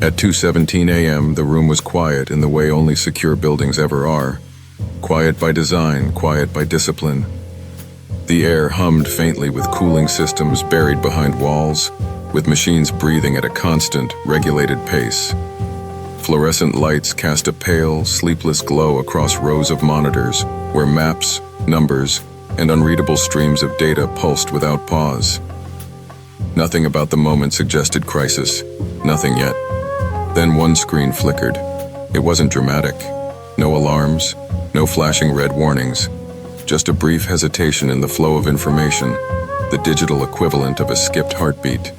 At 2:17 a.m., the room was quiet in the way only secure buildings ever are. Quiet by design, quiet by discipline. The air hummed faintly with cooling systems buried behind walls, with machines breathing at a constant, regulated pace. Fluorescent lights cast a pale, sleepless glow across rows of monitors, where maps, numbers, and unreadable streams of data pulsed without pause. Nothing about the moment suggested crisis. Nothing yet. Then one screen flickered. It wasn't dramatic. No alarms, no flashing red warnings. Just a brief hesitation in the flow of information, the digital equivalent of a skipped heartbeat.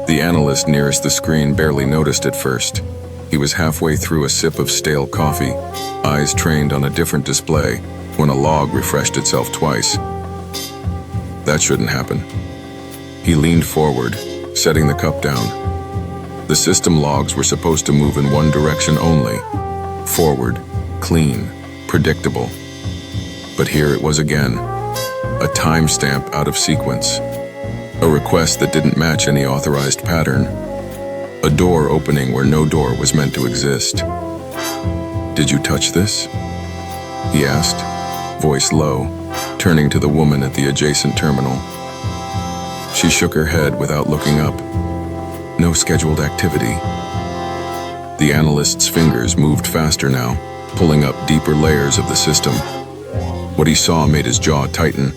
The analyst nearest the screen barely noticed at first. He was halfway through a sip of stale coffee, eyes trained on a different display, when a log refreshed itself twice. That shouldn't happen. He leaned forward, setting the cup down. The system logs were supposed to move in one direction only. Forward, clean, predictable. But here it was again. A timestamp out of sequence. A request that didn't match any authorized pattern. A door opening where no door was meant to exist. "Did you touch this?" he asked, voice low, turning to the woman at the adjacent terminal. She shook her head without looking up. No scheduled activity. The analyst's fingers moved faster now, pulling up deeper layers of the system. What he saw made his jaw tighten.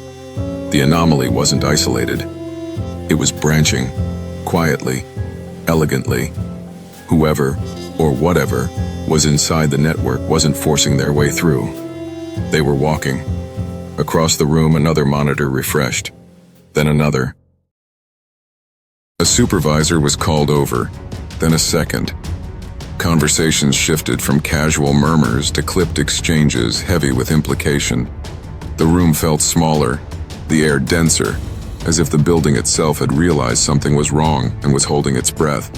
The anomaly wasn't isolated. It was branching, quietly, elegantly. Whoever, or whatever, was inside the network wasn't forcing their way through. They were walking. Across the room, another monitor refreshed, then another. A supervisor was called over, then a second. Conversations shifted from casual murmurs to clipped exchanges heavy with implication. The room felt smaller, the air denser, as if the building itself had realized something was wrong and was holding its breath.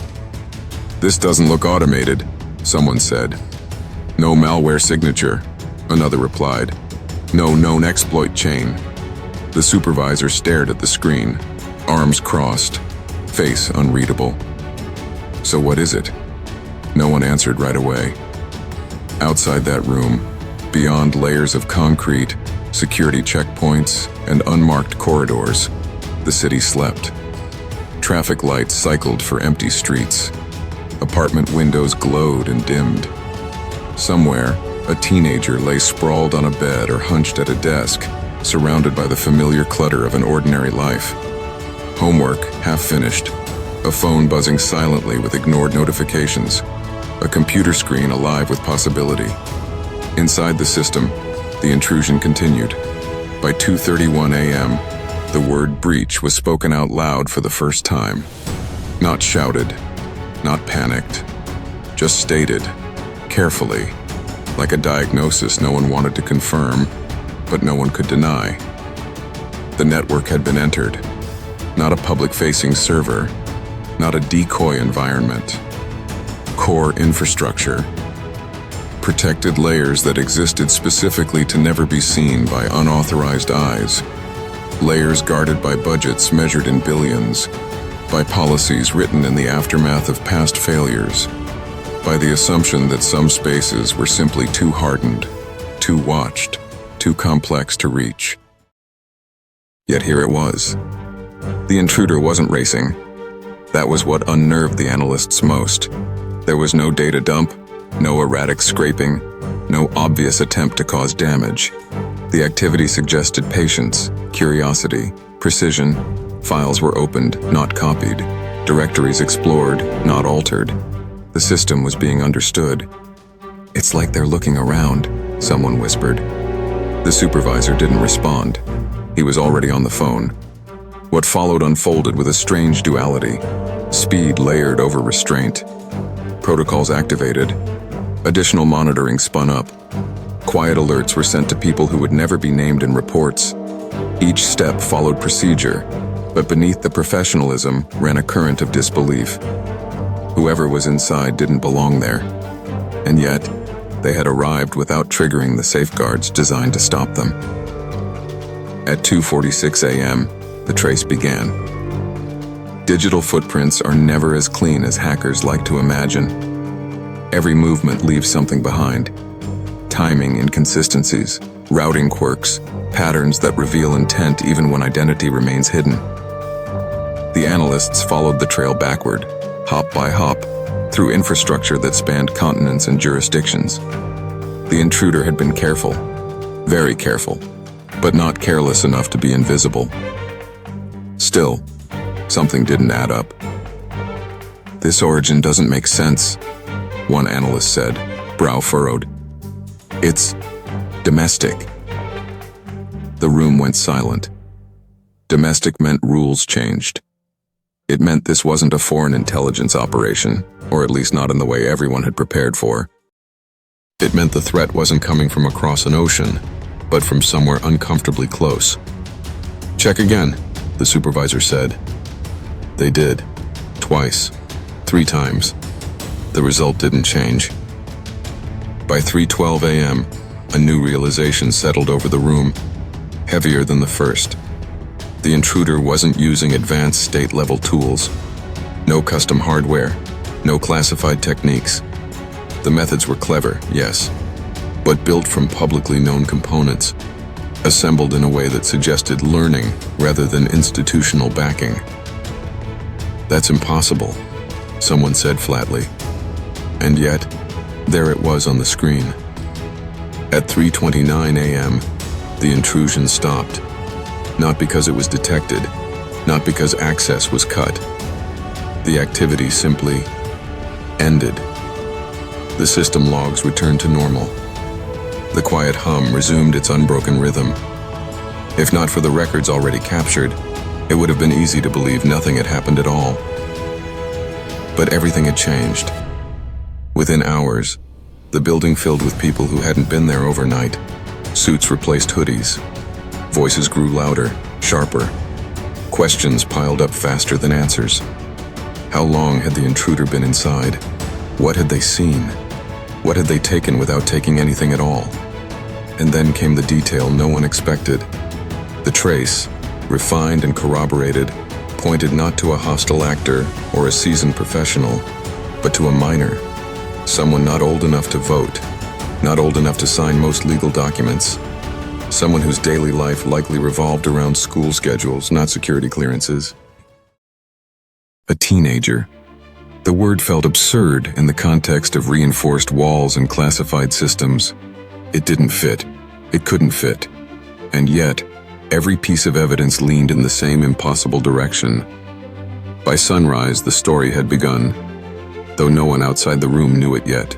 "This doesn't look automated," someone said. "No malware signature," another replied. "No known exploit chain." The supervisor stared at the screen, arms crossed, face unreadable. "So what is it?" No one answered right away. Outside that room, beyond layers of concrete, security checkpoints, and unmarked corridors, the city slept. Traffic lights cycled for empty streets. Apartment windows glowed and dimmed. Somewhere, a teenager lay sprawled on a bed or hunched at a desk, surrounded by the familiar clutter of an ordinary life. Homework half finished, a phone buzzing silently with ignored notifications, a computer screen alive with possibility. Inside the system, the intrusion continued. By 2:31 a.m., the word breach was spoken out loud for the first time. Not shouted, not panicked, just stated, carefully, like a diagnosis no one wanted to confirm, but no one could deny. The network had been entered. Not a public-facing server, not a decoy environment. Core infrastructure. Protected layers that existed specifically to never be seen by unauthorized eyes. Layers guarded by budgets measured in billions, by policies written in the aftermath of past failures, by the assumption that some spaces were simply too hardened, too watched, too complex to reach. Yet here it was. The intruder wasn't racing. That was what unnerved the analysts most. There was no data dump, no erratic scraping, no obvious attempt to cause damage. The activity suggested patience, curiosity, precision. Files were opened, not copied. Directories explored, not altered. The system was being understood. "It's like they're looking around," someone whispered. The supervisor didn't respond. He was already on the phone. What followed unfolded with a strange duality. Speed layered over restraint. Protocols activated. Additional monitoring spun up. Quiet alerts were sent to people who would never be named in reports. Each step followed procedure, but beneath the professionalism ran a current of disbelief. Whoever was inside didn't belong there. And yet, they had arrived without triggering the safeguards designed to stop them. At 2:46 a.m., the trace began. Digital footprints are never as clean as hackers like to imagine. Every movement leaves something behind. Timing inconsistencies, routing quirks, patterns that reveal intent even when identity remains hidden. The analysts followed the trail backward, hop by hop, through infrastructure that spanned continents and jurisdictions. The intruder had been careful, very careful, but not careless enough to be invisible. Still, something didn't add up. "This origin doesn't make sense," one analyst said, brow furrowed. "It's domestic." The room went silent. Domestic meant rules changed. It meant this wasn't a foreign intelligence operation, or at least not in the way everyone had prepared for. It meant the threat wasn't coming from across an ocean, but from somewhere uncomfortably close. "Check again," the supervisor said. They did. Twice. 3 times. The result didn't change. By 3:12 a.m., a new realization settled over the room, heavier than the first. The intruder wasn't using advanced state-level tools. No custom hardware, no classified techniques. The methods were clever, yes, but built from publicly known components, assembled in a way that suggested learning rather than institutional backing. "That's impossible," someone said flatly. And yet, there it was on the screen. At 3:29 a.m., the intrusion stopped. Not because it was detected, not because access was cut. The activity simply ended. The system logs returned to normal. The quiet hum resumed its unbroken rhythm. If not for the records already captured, it would have been easy to believe nothing had happened at all. But everything had changed. Within hours, the building filled with people who hadn't been there overnight. Suits replaced hoodies. Voices grew louder, sharper. Questions piled up faster than answers. How long had the intruder been inside? What had they seen? What had they taken without taking anything at all? And then came the detail no one expected. The trace, refined and corroborated, pointed not to a hostile actor or a seasoned professional, but to a minor, someone not old enough to vote, not old enough to sign most legal documents, someone whose daily life likely revolved around school schedules, not security clearances. A teenager. The word felt absurd in the context of reinforced walls and classified systems. It didn't fit. It couldn't fit. And yet, every piece of evidence leaned in the same impossible direction. By sunrise, the story had begun, though no one outside the room knew it yet.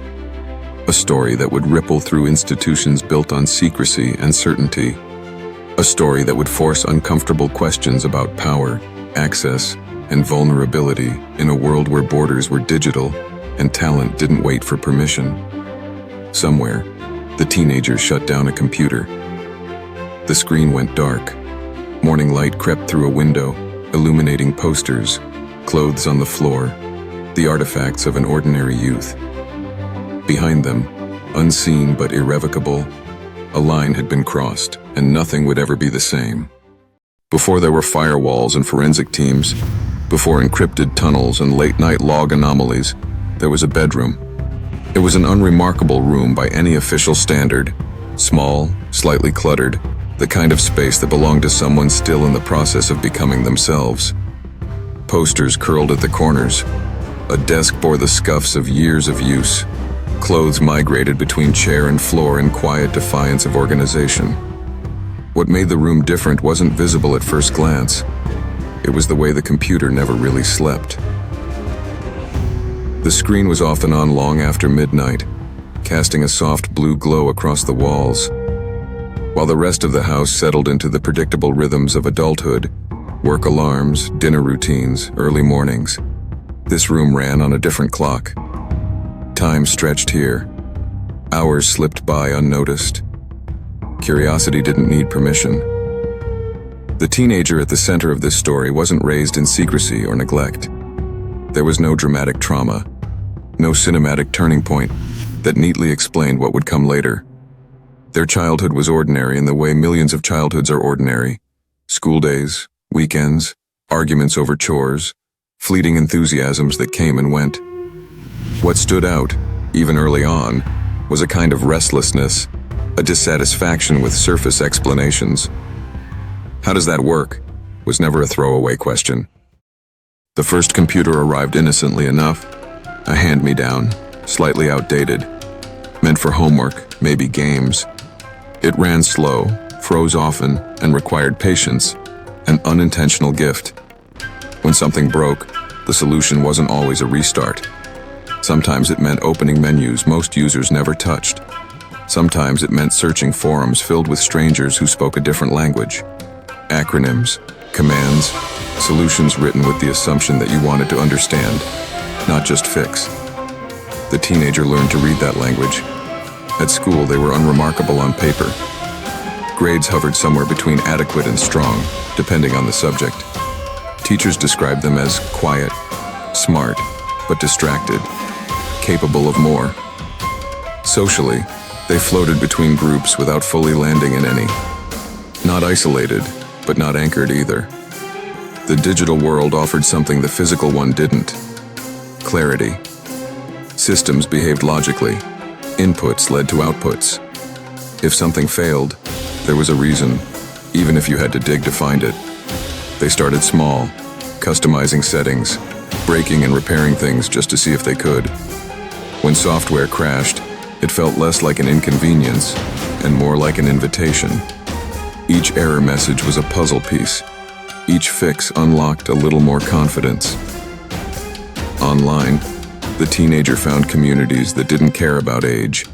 A story that would ripple through institutions built on secrecy and certainty. A story that would force uncomfortable questions about power, access, and vulnerability in a world where borders were digital and talent didn't wait for permission. Somewhere, the teenager shut down a computer. The screen went dark. Morning light crept through a window, illuminating posters, clothes on the floor, the artifacts of an ordinary youth. Behind them, unseen but irrevocable, a line had been crossed, and nothing would ever be the same. Before there were firewalls and forensic teams, before encrypted tunnels and late-night log anomalies, there was a bedroom. It was an unremarkable room by any official standard, small, slightly cluttered, the kind of space that belonged to someone still in the process of becoming themselves. Posters curled at the corners. A desk bore the scuffs of years of use. Clothes migrated between chair and floor in quiet defiance of organization. What made the room different wasn't visible at first glance. It was the way the computer never really slept. The screen was often on long after midnight, casting a soft blue glow across the walls. While the rest of the house settled into the predictable rhythms of adulthood, work alarms, dinner routines, early mornings, this room ran on a different clock. Time stretched here. Hours slipped by unnoticed. Curiosity didn't need permission. The teenager at the center of this story wasn't raised in secrecy or neglect. There was no dramatic trauma, no cinematic turning point that neatly explained what would come later. Their childhood was ordinary in the way millions of childhoods are ordinary. School days, weekends, arguments over chores, fleeting enthusiasms that came and went. What stood out, even early on, was a kind of restlessness, a dissatisfaction with surface explanations. How does that work? Was never a throwaway question. The first computer arrived innocently enough, a hand-me-down, slightly outdated, meant for homework, maybe games. It ran slow, froze often, and required patience, an unintentional gift. When something broke, the solution wasn't always a restart. Sometimes it meant opening menus most users never touched. Sometimes it meant searching forums filled with strangers who spoke a different language. Acronyms, commands, solutions written with the assumption that you wanted to understand, not just fix. The teenager learned to read that language. At school, they were unremarkable on paper. Grades hovered somewhere between adequate and strong, depending on the subject. Teachers described them as quiet, smart, but distracted, capable of more. Socially, they floated between groups without fully landing in any. Not isolated, but not anchored either. The digital world offered something the physical one didn't: clarity. Systems behaved logically. Inputs led to outputs. If something failed, there was a reason, even if you had to dig to find it. They started small, customizing settings, breaking and repairing things just to see if they could. When software crashed, it felt less like an inconvenience and more like an invitation. Each error message was a puzzle piece. Each fix unlocked a little more confidence. Online, the teenager found communities that didn't care about age.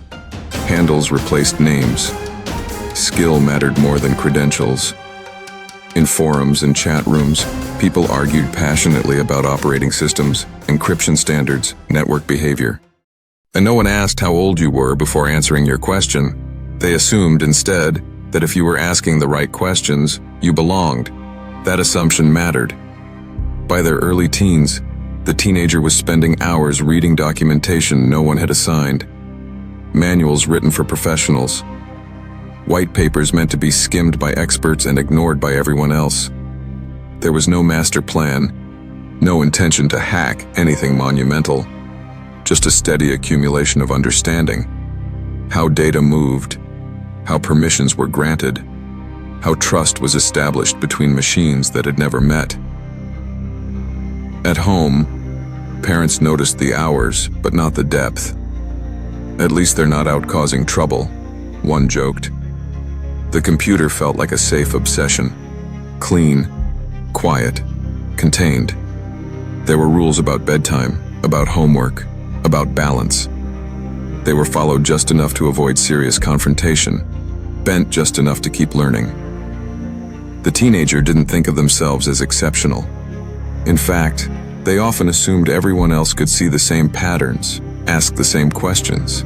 Handles replaced names. Skill mattered more than credentials. In forums and chat rooms, people argued passionately about operating systems, encryption standards, network behavior. And no one asked how old you were before answering your question. They assumed instead that if you were asking the right questions, you belonged. That assumption mattered. By their early teens, the teenager was spending hours reading documentation no one had assigned. Manuals written for professionals. White papers meant to be skimmed by experts and ignored by everyone else. There was no master plan, no intention to hack anything monumental, just a steady accumulation of understanding. How data moved, how permissions were granted, how trust was established between machines that had never met. At home, parents noticed the hours, but not the depth. At least they're not out causing trouble, one joked. The computer felt like a safe obsession. Clean, quiet, contained. There were rules about bedtime, about homework, about balance. They were followed just enough to avoid serious confrontation, bent just enough to keep learning. The teenager didn't think of themselves as exceptional. In fact, they often assumed everyone else could see the same patterns, ask the same questions.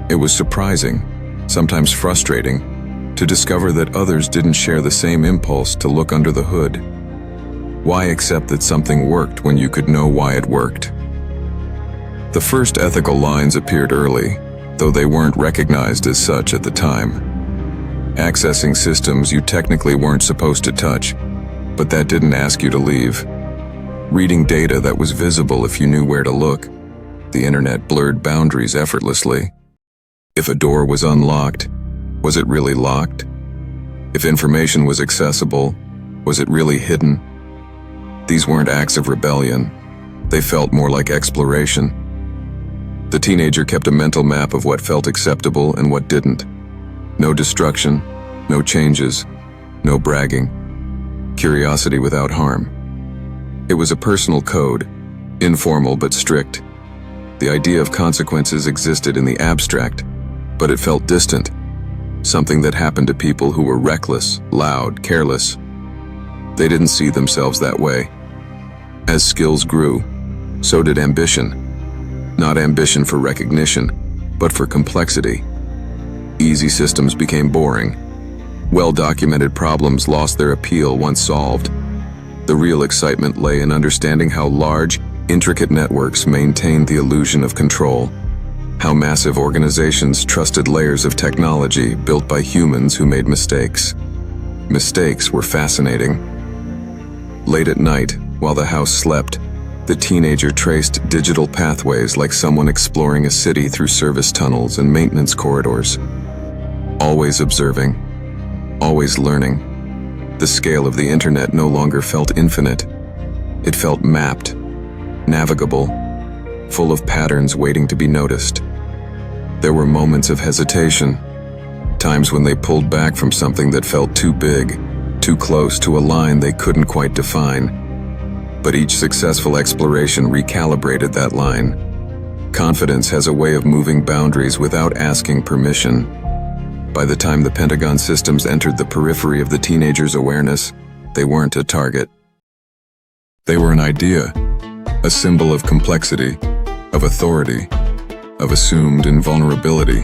It was surprising, sometimes frustrating, to discover that others didn't share the same impulse to look under the hood. Why accept that something worked when you could know why it worked? The first ethical lines appeared early, though they weren't recognized as such at the time. Accessing systems you technically weren't supposed to touch, but that didn't ask you to leave. Reading data that was visible if you knew where to look. The internet blurred boundaries effortlessly. If a door was unlocked, was it really locked? If information was accessible, was it really hidden? These weren't acts of rebellion. They felt more like exploration. The teenager kept a mental map of what felt acceptable and what didn't. No destruction, no changes, no bragging. Curiosity without harm. It was a personal code, informal but strict. The idea of consequences existed in the abstract, but it felt distant. Something that happened to people who were reckless, loud, careless. They didn't see themselves that way. As skills grew, so did ambition. Not ambition for recognition, but for complexity. Easy systems became boring. Well-documented problems lost their appeal once solved. The real excitement lay in understanding how large, intricate networks maintained the illusion of control. How massive organizations trusted layers of technology built by humans who made mistakes. Mistakes were fascinating. Late at night, While the house slept, the teenager traced digital pathways like someone exploring a city through service tunnels and maintenance corridors. Always observing, always learning. The scale of the internet no longer felt infinite. It felt mapped, navigable, full of patterns waiting to be noticed. There were moments of hesitation, times when they pulled back from something that felt too big, too close to a line they couldn't quite define. But each successful exploration recalibrated that line. Confidence has a way of moving boundaries without asking permission. By the time the Pentagon systems entered the periphery of the teenager's awareness, they weren't a target. They were an idea, a symbol of complexity, of authority, of assumed invulnerability.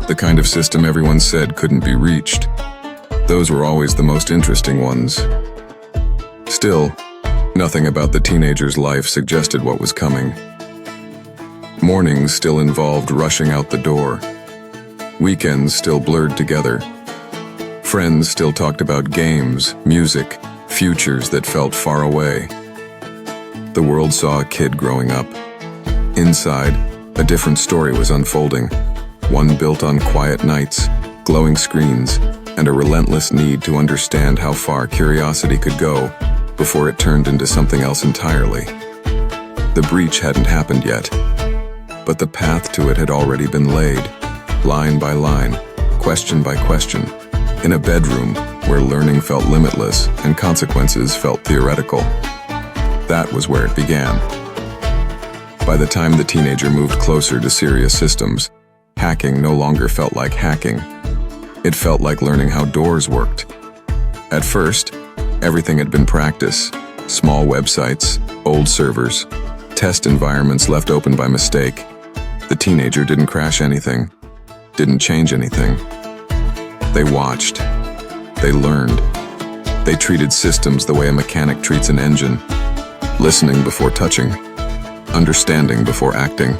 The kind of system everyone said couldn't be reached. Those were always the most interesting ones. Still, nothing about the teenager's life suggested what was coming. Mornings still involved rushing out the door. Weekends still blurred together. Friends still talked about games, music, futures that felt far away. The world saw a kid growing up. Inside, a different story was unfolding, one built on quiet nights, glowing screens, and a relentless need to understand how far curiosity could go before it turned into something else entirely. The breach hadn't happened yet, but the path to it had already been laid, line by line, question by question, in a bedroom where learning felt limitless and consequences felt theoretical. That was where it began. By the time the teenager moved closer to serious systems, hacking no longer felt like hacking. It felt like learning how doors worked. At first, everything had been practice, small websites, old servers, test environments left open by mistake. The teenager didn't crash anything, didn't change anything. They watched, they learned. They treated systems the way a mechanic treats an engine, listening before touching, understanding before acting.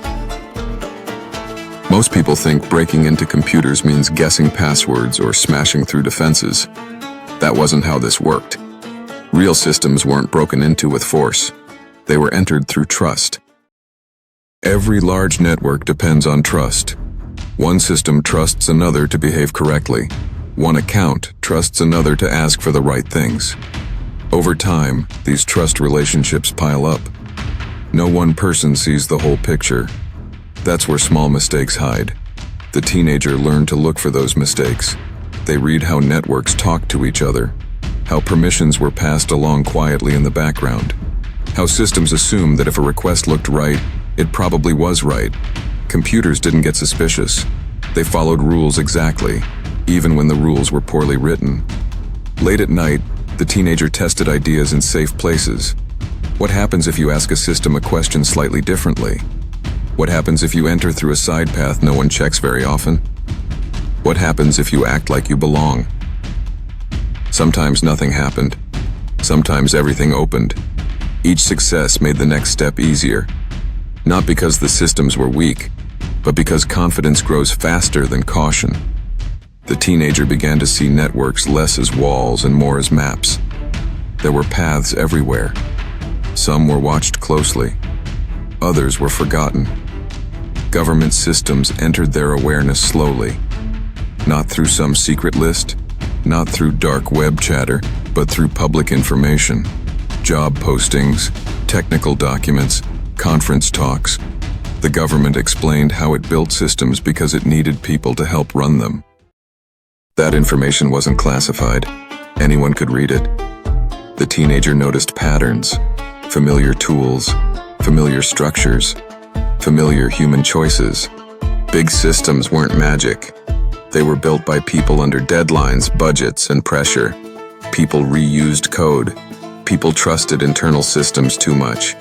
Most people think breaking into computers means guessing passwords or smashing through defenses. That wasn't how this worked. Real systems weren't broken into with force. They were entered through trust. Every large network depends on trust. One system trusts another to behave correctly. One account trusts another to ask for the right things. Over time, these trust relationships pile up. No one person sees the whole picture. That's where small mistakes hide. The teenager learned to look for those mistakes. They read how networks talk to each other, how permissions were passed along quietly in the background, how systems assumed that if a request looked right, it probably was right. Computers didn't get suspicious. They followed rules exactly, even when the rules were poorly written. Late at night, the teenager tested ideas in safe places. What happens if you ask a system a question slightly differently? What happens if you enter through a side path no one checks very often? What happens if you act like you belong? Sometimes nothing happened. Sometimes everything opened. Each success made the next step easier. Not because the systems were weak, but because confidence grows faster than caution. The teenager began to see networks less as walls and more as maps. There were paths everywhere. Some were watched closely. Others were forgotten. Government systems entered their awareness slowly. Not through some secret list, not through dark web chatter, but through public information. Job postings, technical documents, conference talks. The government explained how it built systems because it needed people to help run them. That information wasn't classified. Anyone could read it. The teenager noticed patterns, familiar tools, familiar structures, familiar human choices. Big systems weren't magic. They were built by people under deadlines, budgets, and pressure. People reused code. People trusted internal systems too much.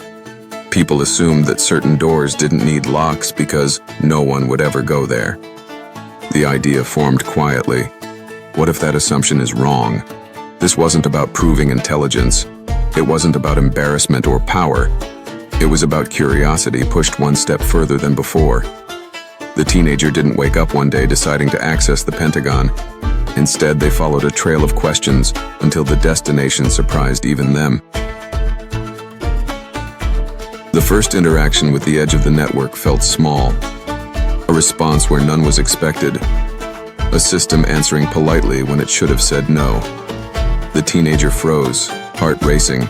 People assumed that certain doors didn't need locks because no one would ever go there. The idea formed quietly. What if that assumption is wrong? This wasn't about proving intelligence. It wasn't about embarrassment or power. It was about curiosity pushed one step further than before. The teenager didn't wake up one day deciding to access the Pentagon. Instead, they followed a trail of questions until the destination surprised even them. The first interaction with the edge of the network felt small, a response where none was expected, a system answering politely when it should have said no. The teenager froze, heart racing,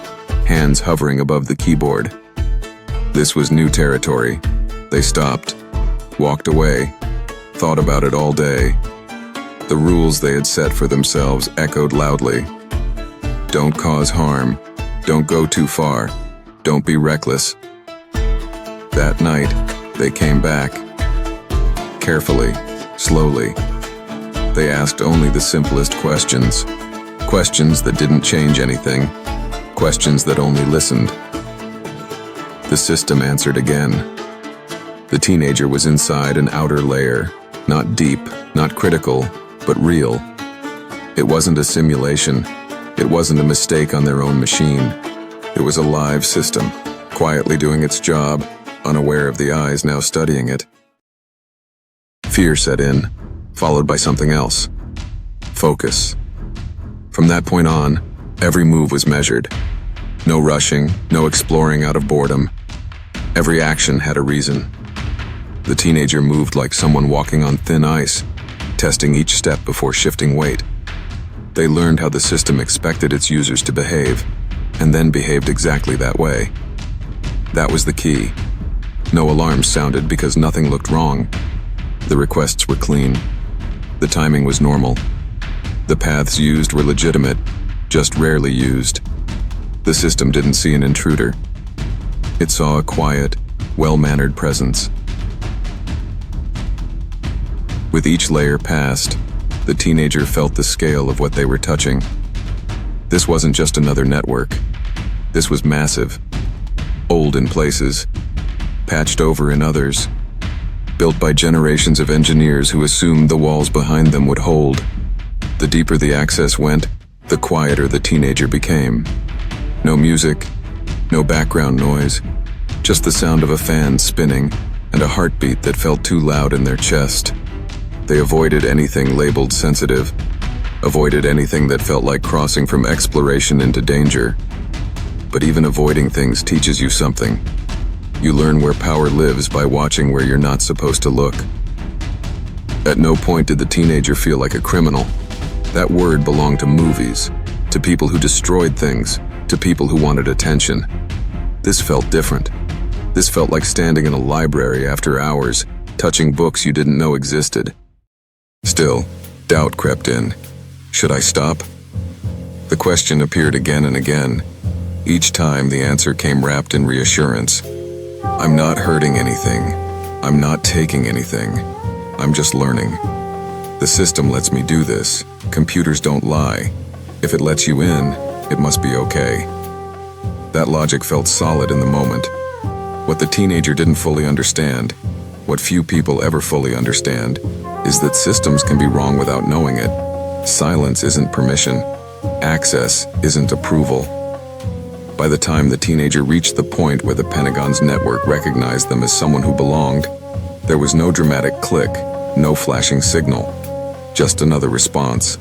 hands hovering above the keyboard. This was new territory. They stopped, walked away, thought about it all day. The rules they had set for themselves echoed loudly. Don't cause harm. Don't go too far. Don't be reckless. That night, they came back. Carefully, slowly. They asked only the simplest questions. Questions that didn't change anything. Questions that only listened. The system answered again. The teenager was inside an outer layer, not deep, not critical, but real. It wasn't a simulation. It wasn't a mistake on their own machine. It was a live system, quietly doing its job, unaware of the eyes now studying it. Fear set in, followed by something else. Focus. From that point on, every move was measured. No rushing, no exploring out of boredom. Every action had a reason. The teenager moved like someone walking on thin ice, testing each step before shifting weight. They learned how the system expected its users to behave, and then behaved exactly that way. That was the key. No alarms sounded because nothing looked wrong. The requests were clean. The timing was normal. The paths used were legitimate, just rarely used. The system didn't see an intruder. It saw a quiet, well-mannered presence. With each layer passed, the teenager felt the scale of what they were touching. This wasn't just another network. This was massive. Old in places, patched over in others, built by generations of engineers who assumed the walls behind them would hold. The deeper the access went, the quieter the teenager became. No music, no background noise, just the sound of a fan spinning and a heartbeat that felt too loud in their chest. They avoided anything labeled sensitive, avoided anything that felt like crossing from exploration into danger. But even avoiding things teaches you something. You learn where power lives by watching where you're not supposed to look. At no point did the teenager feel like a criminal. That word belonged to movies, to people who destroyed things, to people who wanted attention. This felt different. This felt like standing in a library after hours, touching books you didn't know existed. Still, doubt crept in. Should I stop? The question appeared again and again. Each time the answer came wrapped in reassurance. I'm not hurting anything. I'm not taking anything. I'm just learning. The system lets me do this. Computers don't lie. If it lets you in, it must be okay. That logic felt solid in the moment. What the teenager didn't fully understand, what few people ever fully understand, is that systems can be wrong without knowing it. Silence isn't permission. Access isn't approval. By the time the teenager reached the point where the Pentagon's network recognized them as someone who belonged, there was no dramatic click, no flashing signal, just another response,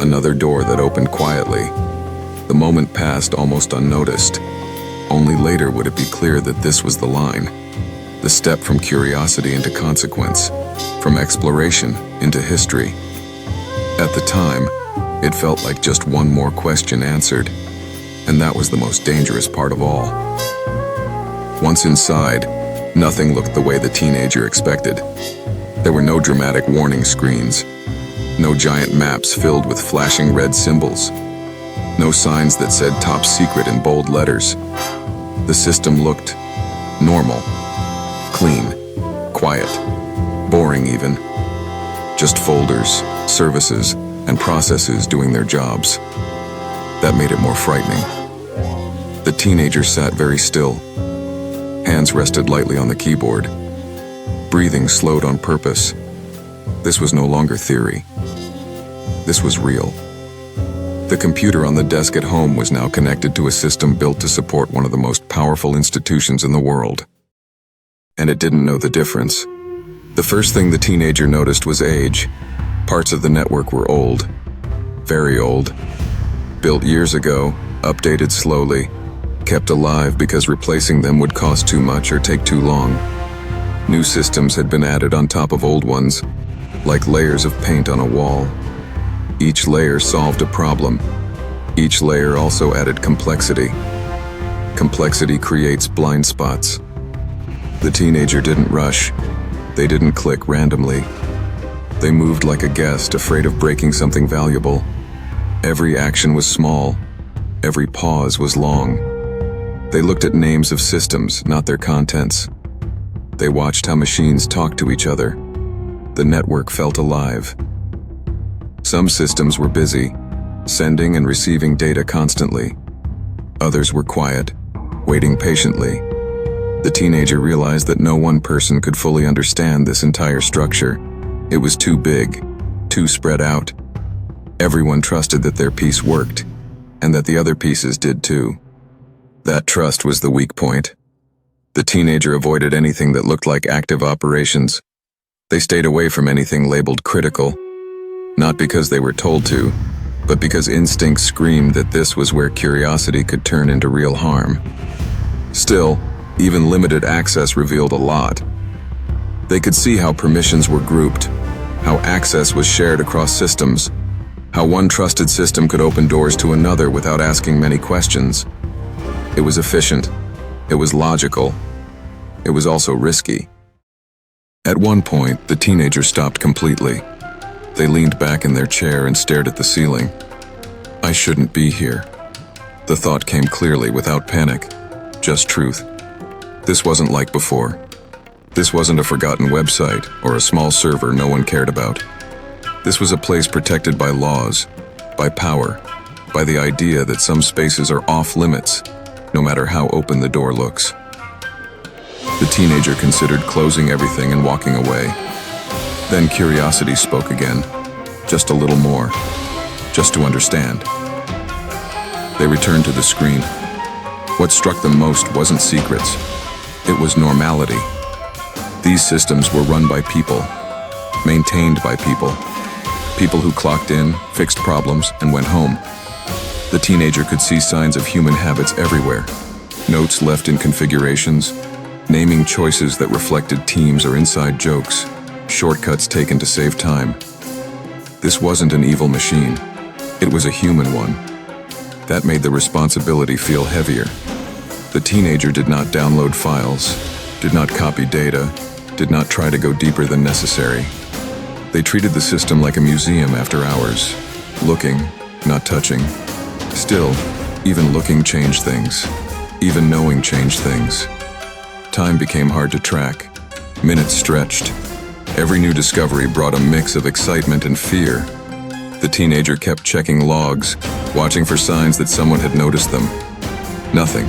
another door that opened quietly. The moment passed almost unnoticed. Only later would it be clear that this was the line, the step from curiosity into consequence, from exploration into history. At the time, it felt like just one more question answered, and that was the most dangerous part of all. Once inside, nothing looked the way the teenager expected. There were no dramatic warning screens, no giant maps filled with flashing red symbols, no signs that said top secret in bold letters. The system looked normal, clean, quiet, boring even. Just folders, services, and processes doing their jobs. That made it more frightening. The teenager sat very still. Hands rested lightly on the keyboard. Breathing slowed on purpose. This was no longer theory. This was real. The computer on the desk at home was now connected to a system built to support one of the most powerful institutions in the world. And it didn't know the difference. The first thing the teenager noticed was age. Parts of the network were old. Very old. Built years ago, updated slowly, kept alive because replacing them would cost too much or take too long. New systems had been added on top of old ones, like layers of paint on a wall. Each layer solved a problem. Each layer also added complexity. Complexity creates blind spots. The teenager didn't rush. They didn't click randomly. They moved like a guest, afraid of breaking something valuable. Every action was small. Every pause was long. They looked at names of systems, not their contents. They watched how machines talked to each other. The network felt alive. Some systems were busy, sending and receiving data constantly. Others were quiet, waiting patiently. The teenager realized that no one person could fully understand this entire structure. It was too big, too spread out. Everyone trusted that their piece worked, and that the other pieces did too. That trust was the weak point. The teenager avoided anything that looked like active operations. They stayed away from anything labeled critical, not because they were told to, but because instinct screamed that this was where curiosity could turn into real harm. Still, even limited access revealed a lot. They could see how permissions were grouped, how access was shared across systems, how one trusted system could open doors to another without asking many questions. It was efficient. It was logical. It was also risky. At one point, the teenager stopped completely. They leaned back in their chair and stared at the ceiling. I shouldn't be here. The thought came clearly, without panic, just truth. This wasn't like before. This wasn't a forgotten website or a small server no one cared about. This was a place protected by laws, by power, by the idea that some spaces are off limits, no matter how open the door looks. The teenager considered closing everything and walking away. Then curiosity spoke again, just a little more, just to understand. They returned to the screen. What struck them most wasn't secrets. It was normality. These systems were run by people, maintained by people. People who clocked in, fixed problems, and went home. The teenager could see signs of human habits everywhere. Notes left in configurations, naming choices that reflected teams or inside jokes, shortcuts taken to save time. This wasn't an evil machine. It was a human one. That made the responsibility feel heavier. The teenager did not download files, did not copy data, did not try to go deeper than necessary. They treated the system like a museum after hours, looking, not touching. Still, even looking changed things. Even knowing changed things. Time became hard to track. Minutes stretched. Every new discovery brought a mix of excitement and fear. The teenager kept checking logs, watching for signs that someone had noticed them. Nothing.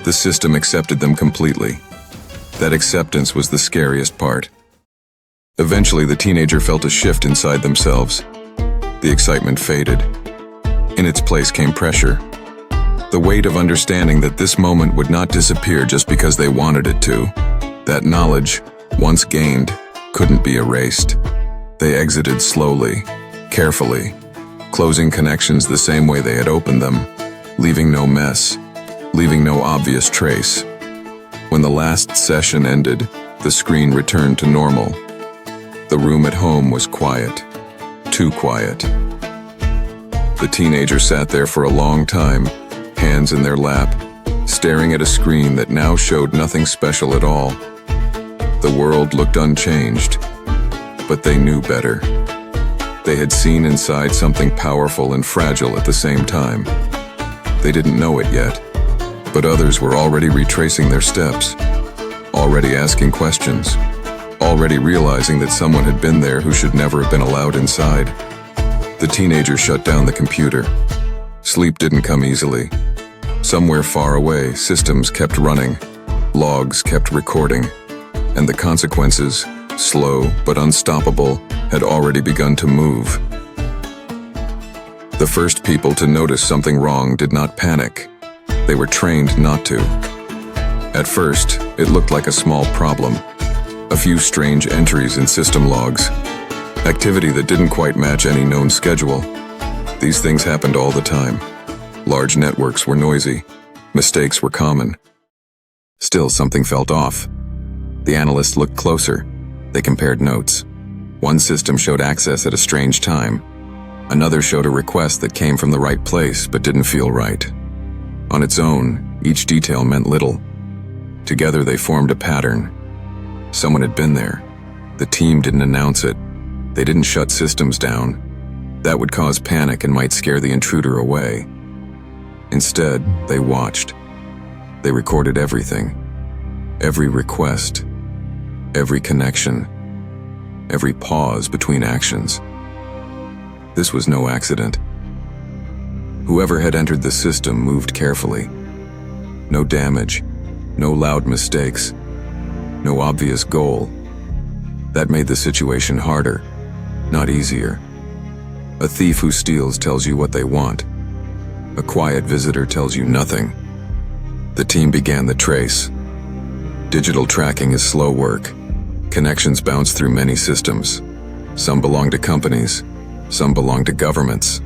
The system accepted them completely. That acceptance was the scariest part. Eventually, the teenager felt a shift inside themselves. The excitement faded. In its place came pressure. The weight of understanding that this moment would not disappear just because they wanted it to. That knowledge, once gained, couldn't be erased. They exited slowly, carefully, closing connections the same way they had opened them, leaving no mess, leaving no obvious trace. When the last session ended, the screen returned to normal. The room at home was quiet, too quiet. The teenager sat there for a long time, hands in their lap, staring at a screen that now showed nothing special at all. The world looked unchanged, but they knew better. They had seen inside something powerful and fragile at the same time. They didn't know it yet, but others were already retracing their steps, already asking questions, already realizing that someone had been there who should never have been allowed inside. The teenager shut down the computer. Sleep didn't come easily. Somewhere far away, systems kept running, logs kept recording, and the consequences, slow but unstoppable, had already begun to move. The first people to notice something wrong did not panic. They were trained not to. At first, it looked like a small problem. A few strange entries in system logs. Activity that didn't quite match any known schedule. These things happened all the time. Large networks were noisy. Mistakes were common. Still, something felt off. The analysts looked closer. They compared notes. One system showed access at a strange time. Another showed a request that came from the right place but didn't feel right. On its own, each detail meant little. Together they formed a pattern. Someone had been there. The team didn't announce it. They didn't shut systems down. That would cause panic and might scare the intruder away. Instead, they watched. They recorded everything. Every request. Every connection. Every pause between actions. This was no accident. Whoever had entered the system moved carefully. No damage, no loud mistakes, no obvious goal. That made the situation harder, not easier. A thief who steals tells you what they want. A quiet visitor tells you nothing. The team began the trace. Digital tracking is slow work. Connections bounce through many systems. Some belong to companies, some belong to governments,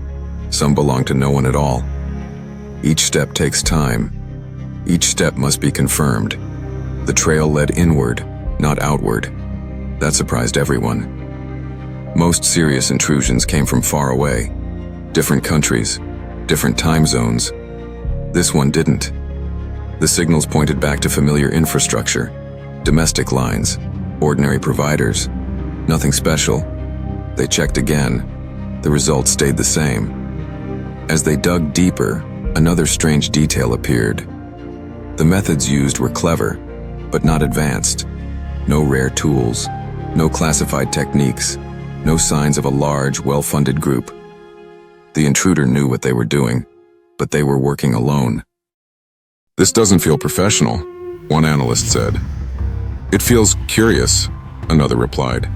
some belong to no one at all. Each step takes time. Each step must be confirmed. The trail led inward, not outward. That surprised everyone. Most serious intrusions came from far away. Different countries, different time zones. This one didn't. The signals pointed back to familiar infrastructure, domestic lines, ordinary providers. Nothing special. They checked again. The results stayed the same. As they dug deeper, another strange detail appeared. The methods used were clever, but not advanced. No rare tools, no classified techniques, no signs of a large, well-funded group. The intruder knew what they were doing, but they were working alone. "This doesn't feel professional," one analyst said. "It feels curious," another replied.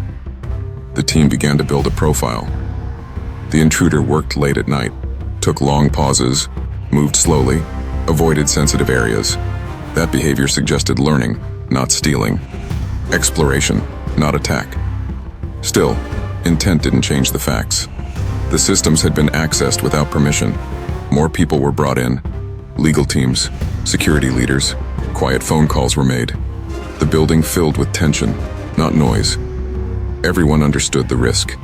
The team began to build a profile. The intruder worked late at night, took long pauses, moved slowly, avoided sensitive areas. That behavior suggested learning, not stealing. Exploration, not attack. Still, intent didn't change the facts. The systems had been accessed without permission. More people were brought in. Legal teams, security leaders, quiet phone calls were made. The building filled with tension, not noise. Everyone understood the risk.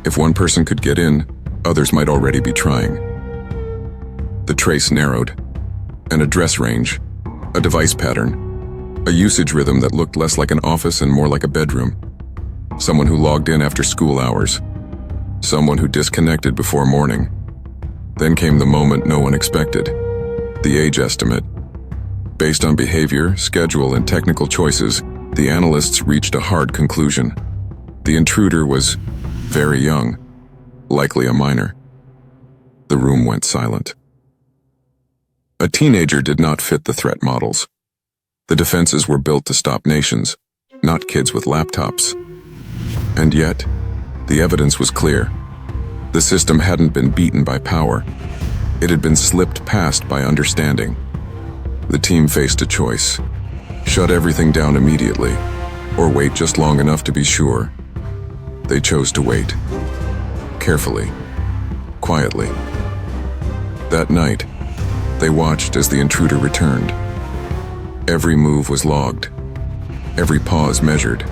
If one person could get in, others might already be trying. The trace narrowed. An address range, a device pattern, a usage rhythm that looked less like an office and more like a bedroom. Someone who logged in after school hours. Someone who disconnected before morning. Then came the moment no one expected. The age estimate. Based on behavior, schedule, and technical choices, the analysts reached a hard conclusion. The intruder was very young, likely a minor. The room went silent. A teenager did not fit the threat models. The defenses were built to stop nations, not kids with laptops. And yet, the evidence was clear. The system hadn't been beaten by power. It had been slipped past by understanding. The team faced a choice: shut everything down immediately, or wait just long enough to be sure. They chose to wait. Carefully. Quietly. That night, they watched as the intruder returned. Every move was logged. Every pause measured.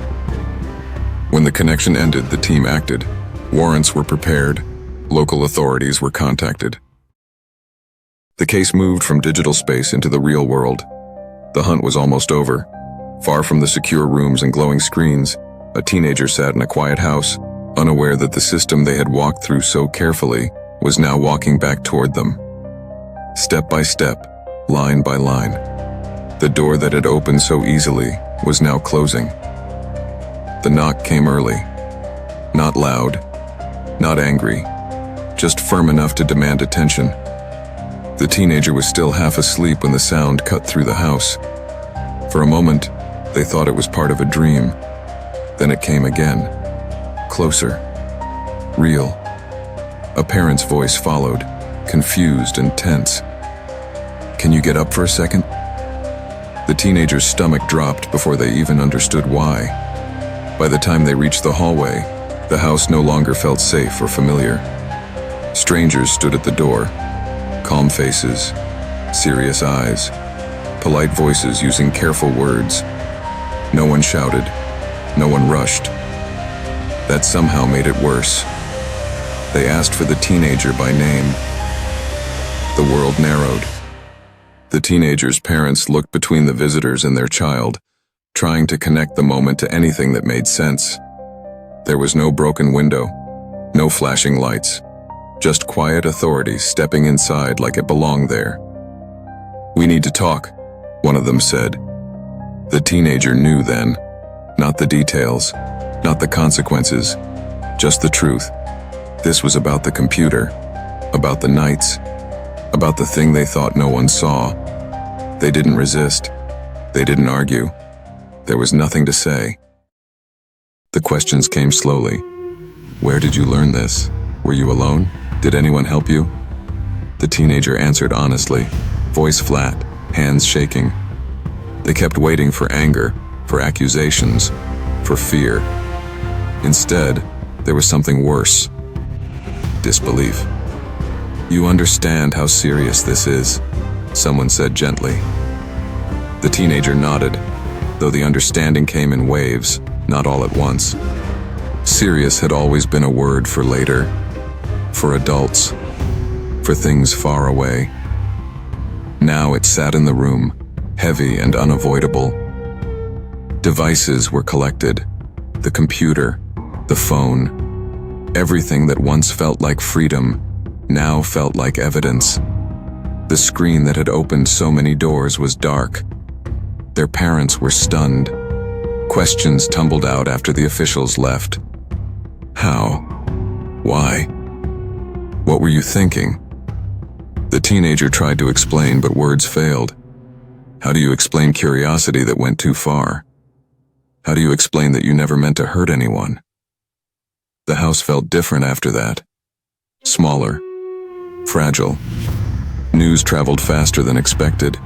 When the connection ended, the team acted. Warrants were prepared. Local authorities were contacted. The case moved from digital space into the real world. The hunt was almost over. Far from the secure rooms and glowing screens, a teenager sat in a quiet house, unaware that the system they had walked through so carefully was now walking back toward them. Step by step, line by line. The door that had opened so easily was now closing. The knock came early. Not loud, not angry, just firm enough to demand attention. The teenager was still half asleep when the sound cut through the house. For a moment, they thought it was part of a dream. Then it came again. Closer. Real. A parent's voice followed, confused and tense. "Can you get up for a second?" The teenager's stomach dropped before they even understood why. By the time they reached the hallway, the house no longer felt safe or familiar. Strangers stood at the door. Calm faces, serious eyes, polite voices using careful words. No one shouted, no one rushed. That somehow made it worse. They asked for the teenager by name. The world narrowed. The teenager's parents looked between the visitors and their child, trying to connect the moment to anything that made sense. There was no broken window, no flashing lights, just quiet authority stepping inside like it belonged there. "We need to talk," one of them said. The teenager knew then, not the details, not the consequences, just the truth. This was about the computer, about the nights, about the thing they thought no one saw. They didn't resist. They didn't argue. There was nothing to say. The questions came slowly. "Where did you learn this? Were you alone? Did anyone help you?" The teenager answered honestly, voice flat, hands shaking. They kept waiting for anger, for accusations, for fear. Instead, there was something worse. Disbelief. "You understand how serious this is," someone said gently. The teenager nodded, though the understanding came in waves, not all at once. Serious had always been a word for later, for adults, for things far away. Now it sat in the room, heavy and unavoidable. Devices were collected, the computer, the phone. Everything that once felt like freedom now felt like evidence. The screen that had opened so many doors was dark. Their parents were stunned. Questions tumbled out after the officials left. How? Why? What were you thinking? The teenager tried to explain, but words failed. How do you explain curiosity that went too far? How do you explain that you never meant to hurt anyone? The house felt different after that. Smaller. Fragile. News traveled faster than expected.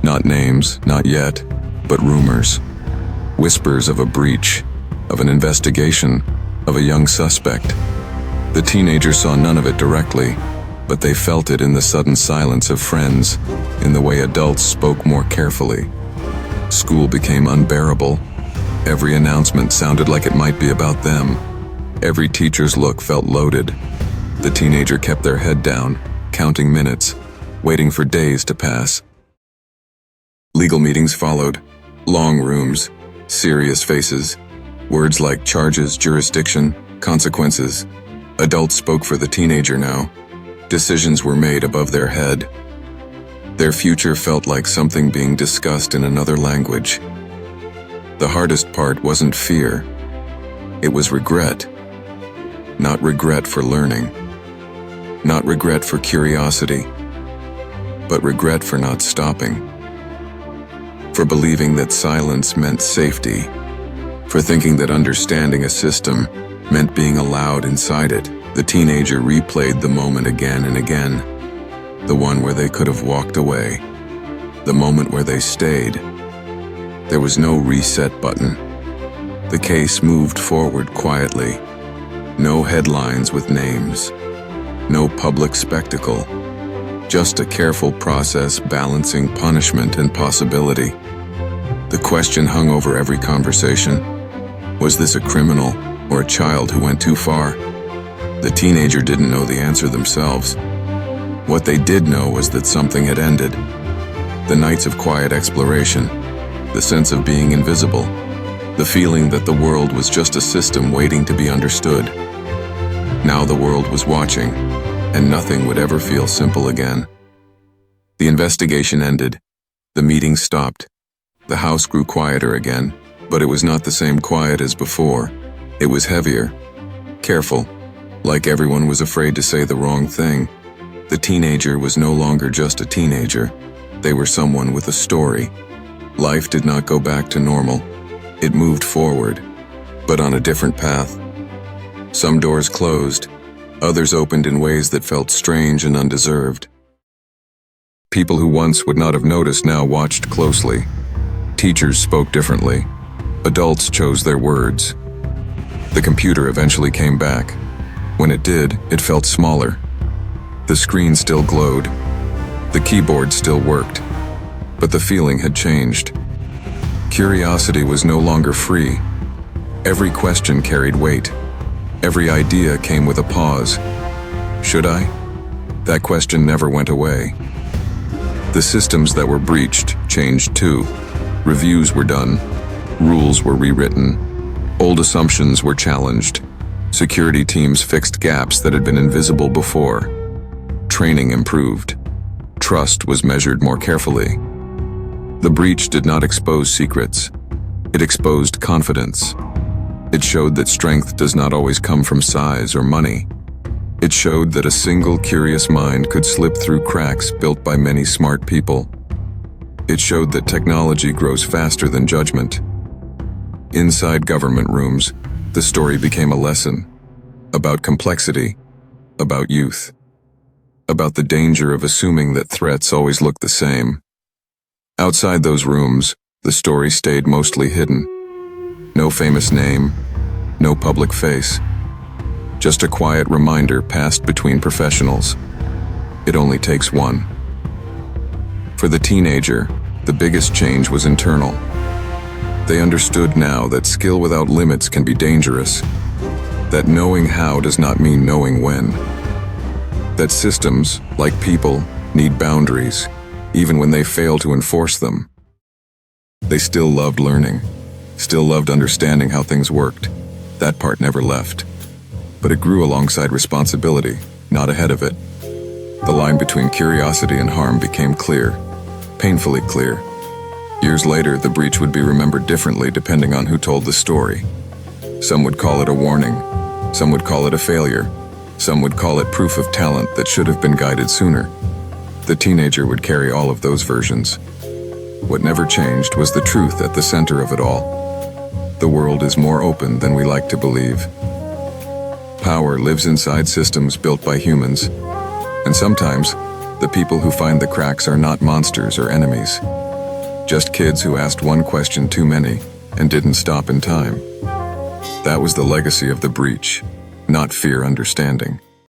Not names, not yet, but rumors. Whispers of a breach, of an investigation, of a young suspect. The teenager saw none of it directly, but they felt it in the sudden silence of friends, in the way adults spoke more carefully. School became unbearable. Every announcement sounded like it might be about them. Every teacher's look felt loaded. The teenager kept their head down, counting minutes, waiting for days to pass. Legal meetings followed. Long rooms, serious faces, words like charges, jurisdiction, consequences. Adults spoke for the teenager now. Decisions were made above their head. Their future felt like something being discussed in another language. The hardest part wasn't fear. It was regret. Not regret for learning. Not regret for curiosity. But regret for not stopping. For believing that silence meant safety. For thinking that understanding a system meant being allowed inside it. The teenager replayed the moment again and again. The one where they could have walked away. The moment where they stayed. There was no reset button. The case moved forward quietly. No headlines with names. No public spectacle. Just a careful process balancing punishment and possibility. The question hung over every conversation. Was this a criminal or a child who went too far? The teenager didn't know the answer themselves. What they did know was that something had ended. The nights of quiet exploration, the sense of being invisible, the feeling that the world was just a system waiting to be understood. Now the world was watching, and nothing would ever feel simple again. The investigation ended. The meeting stopped. The house grew quieter again, but it was not the same quiet as before. It was heavier, careful, like everyone was afraid to say the wrong thing. The teenager was no longer just a teenager. They were someone with a story. Life did not go back to normal. It moved forward, but on a different path. Some doors closed, others opened in ways that felt strange and undeserved. People who once would not have noticed now watched closely. Teachers spoke differently. Adults chose their words. The computer eventually came back. When it did, it felt smaller. The screen still glowed. The keyboard still worked, but the feeling had changed. Curiosity was no longer free. Every question carried weight. Every idea came with a pause. Should I? That question never went away. The systems that were breached changed too. Reviews were done. Rules were rewritten. Old assumptions were challenged. Security teams fixed gaps that had been invisible before. Training improved. Trust was measured more carefully. The breach did not expose secrets. It exposed confidence. It showed that strength does not always come from size or money. It showed that a single curious mind could slip through cracks built by many smart people. It showed that technology grows faster than judgment. Inside government rooms, the story became a lesson about complexity, about youth, about the danger of assuming that threats always look the same. Outside those rooms, the story stayed mostly hidden. No famous name, no public face. Just a quiet reminder passed between professionals. It only takes one. For the teenager, the biggest change was internal. They understood now that skill without limits can be dangerous, that knowing how does not mean knowing when, that systems, like people, need boundaries, even when they fail to enforce them. They still loved learning, still loved understanding how things worked. That part never left. But it grew alongside responsibility, not ahead of it. The line between curiosity and harm became clear, painfully clear. Years later, the breach would be remembered differently depending on who told the story. Some would call it a warning, some would call it a failure, some would call it proof of talent that should have been guided sooner. The teenager would carry all of those versions. What never changed was the truth at the center of it all. The world is more open than we like to believe. Power lives inside systems built by humans, and sometimes the people who find the cracks are not monsters or enemies, just kids who asked one question too many and didn't stop in time. That was the legacy of the breach, not fear understanding.